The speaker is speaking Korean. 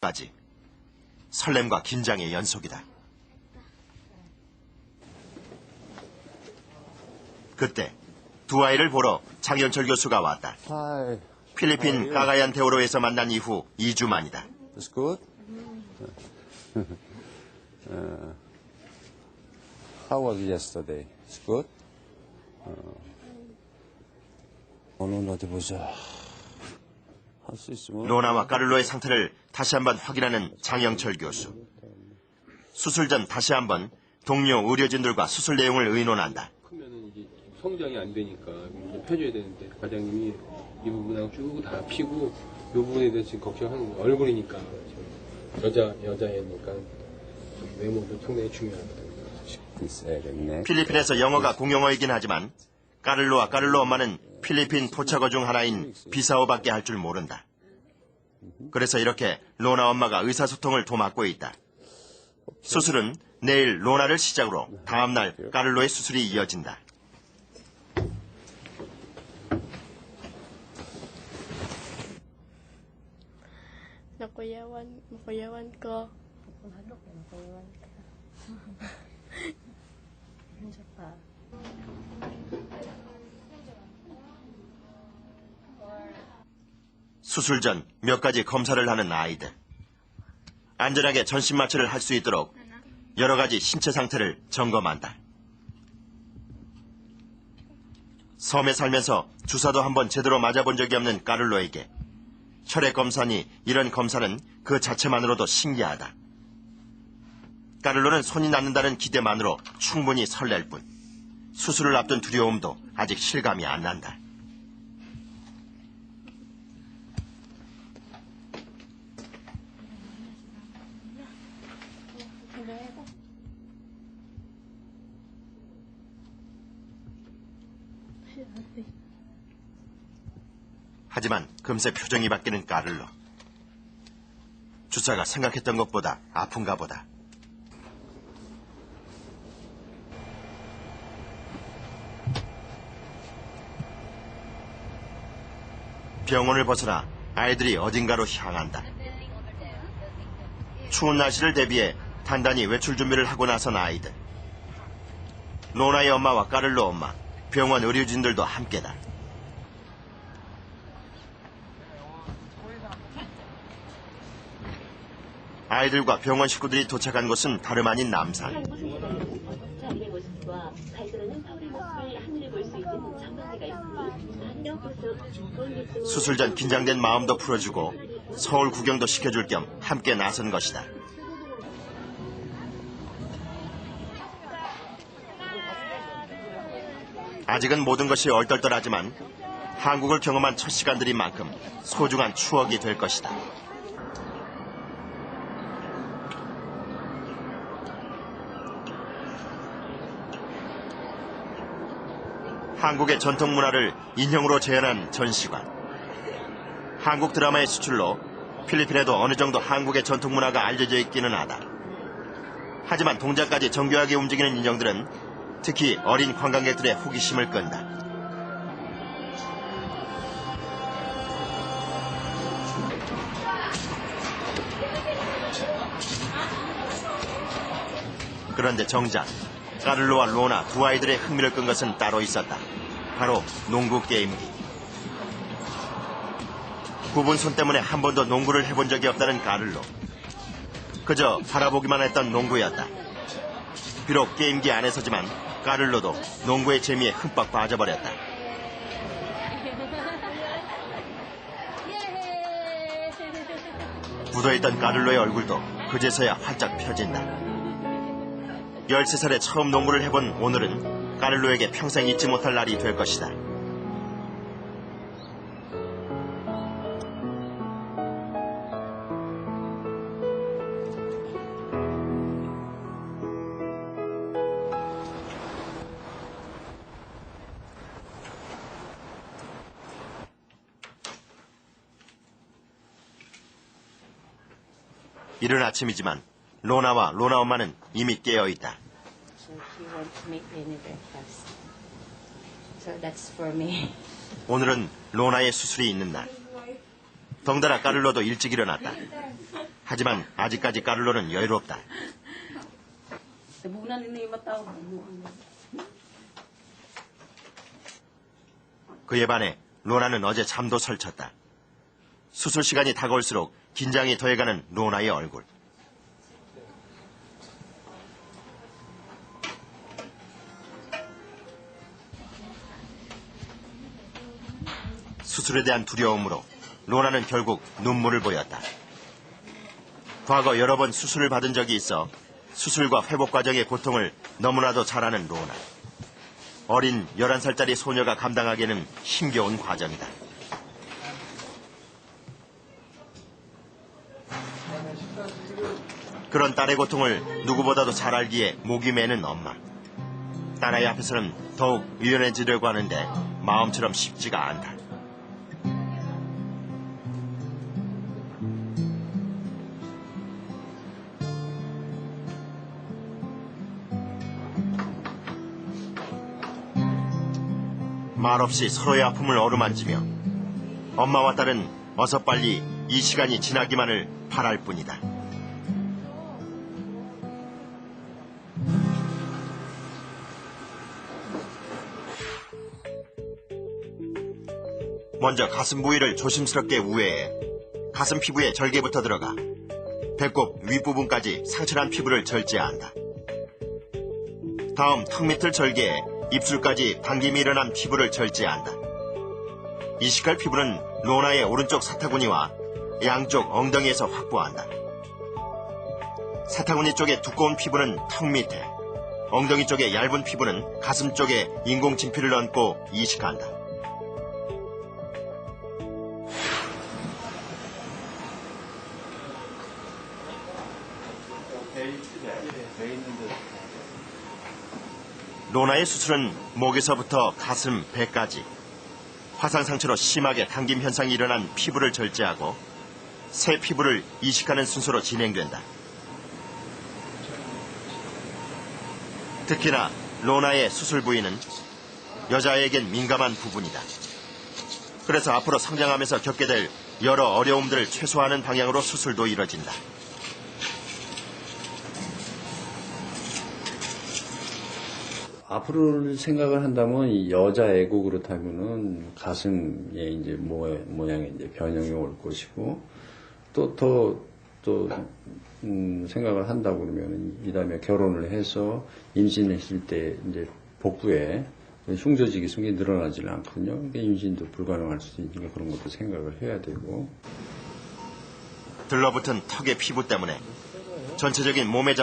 까지 설렘과 긴장의 연속이다. 그때 두 아이를 보러 장영철 교수가 왔다. 필리핀 카가얀 테오로에서 만난 이후 2주 만이다. It's good. How was yesterday? It's good. 오늘 어디 보자. 할 수 있으면. 로나와 까를로의 상태를 다시 한번 확인하는 장영철 교수. 수술 전 다시 한번 동료 의료진들과 수술 내용을 의논한다. 크면은 이게 성장이 안 되니까 이제 펴줘야 되는데 과장님이 이 부분하고 쭉 다 피고 이 부분에 대해서 지금 걱정하는 거예요. 얼굴이니까 여자애니까 외모도 상당히 중요하거든요. 필리핀에서 영어가 공용어이긴 하지만 까를로와 까를로 엄마는 필리핀 토착어 중 하나인 비사오밖에 할 줄 모른다. 그래서 이렇게 로나 엄마가 의사소통을 도맡고 있다. 수술은 내일 로나를 시작으로 다음날 까를로의 수술이 이어진다. Nakuyawan ko. 수술 전 몇 가지 검사를 하는 아이들. 안전하게 전신 마취를 할 수 있도록 여러 가지 신체 상태를 점검한다. 섬에 살면서 주사도 한번 제대로 맞아본 적이 없는 까를로에게 혈액 검사니 이런 검사는 그 자체만으로도 신기하다. 까를로는 손이 낫는다는 기대만으로 충분히 설렐 뿐 수술을 앞둔 두려움도 아직 실감이 안 난다. 하지만 금세 표정이 바뀌는 까를로. 주사가 생각했던 것보다 아픈가 보다. 병원을 벗어나 아이들이 어딘가로 향한다. 추운 날씨를 대비해 단단히 외출 준비를 하고 나선 아이들. 로나의 엄마와 까를로 엄마, 병원 의료진들도 함께다. 아이들과 병원 식구들이 도착한 곳은 다름 아닌 남산. 수술 전 긴장된 마음도 풀어주고 서울 구경도 시켜줄 겸 함께 나선 것이다. 아직은 모든 것이 얼떨떨하지만 한국을 경험한 첫 시간들인 만큼 소중한 추억이 될 것이다. 한국의 전통 문화를 인형으로 재현한 전시관. 한국 드라마의 수출로 필리핀에도 어느 정도 한국의 전통 문화가 알려져 있기는 하다. 하지만 동작까지 정교하게 움직이는 인형들은 특히 어린 관광객들의 호기심을 끈다. 그런데 정작 까를로와 로나 두 아이들의 흥미를 끈 것은 따로 있었다. 바로 농구 게임기. 굽은 손 때문에 한 번도 농구를 해본 적이 없다는 까를로. 그저 바라보기만 했던 농구였다. 비록 게임기 안에서지만 까를로도 농구의 재미에 흠뻑 빠져버렸다. 굳어있던 까를로의 얼굴도 그제서야 활짝 펴진다. 13살에 처음 농구를 해본 오늘은 까를로에게 평생 잊지 못할 날이 될 것이다. 이른 아침이지만 로나와 로나 엄마는 이미 깨어있다. So she wants to make any breakfast. So that's for me. 오늘은 로나의 수술이 있는 날. 덩달아 까를로도 일찍 일어났다. 하지만 아직까지 까를로는 여유롭다. 그에 반해 로나는 어제 잠도 설쳤다. 수술 시간이 다가올수록 긴장이 더해가는 로나의 얼굴. 수술에 대한 두려움으로 로나는 결국 눈물을 보였다. 과거 여러 번 수술을 받은 적이 있어 수술과 회복 과정의 고통을 너무나도 잘 아는 로나. 어린 11살짜리 소녀가 감당하기에는 힘겨운 과정이다. 그런 딸의 고통을 누구보다도 잘 알기에 목이 메는 엄마. 딸아이 앞에서는 더욱 유연해지려고 하는데 마음처럼 쉽지가 않다. 말없이 서로의 아픔을 어루만지며 엄마와 딸은 어서 빨리 이 시간이 지나기만을 바랄 뿐이다. 먼저 가슴 부위를 조심스럽게 우회해 가슴 피부에 절개부터 들어가 배꼽 윗부분까지 상처난 피부를 절제한다. 다음 턱 밑을 절개해 입술까지 당김이 일어난 피부를 절제한다. 이식할 피부는 로나의 오른쪽 사타구니와 양쪽 엉덩이에서 확보한다. 사타구니 쪽의 두꺼운 피부는 턱 밑에, 엉덩이 쪽의 얇은 피부는 가슴 쪽에 인공진피를 얹고 이식한다. 로나의 수술은 목에서부터 가슴, 배까지 화상 상처로 심하게 당김 현상이 일어난 피부를 절제하고 새 피부를 이식하는 순서로 진행된다. 특히나 로나의 수술 부위는 여자에겐 민감한 부분이다. 그래서 앞으로 성장하면서 겪게 될 여러 어려움들을 최소화하는 방향으로 수술도 이뤄진다. 앞으로를 생각을 한다면 이 여자 애고 그렇다면은 가슴에 이제 모양의 이제 변형이 올 것이고 생각을 한다고 그러면 이 다음에 결혼을 해서 임신했을 때 이제 복부에 흉조직이 승이 늘어나지는 않거든요. 그러니까 임신도 불가능할 수도 있으니까 그런 것도 생각을 해야 되고. 들러붙은 턱의 피부 때문에 전체적인 몸의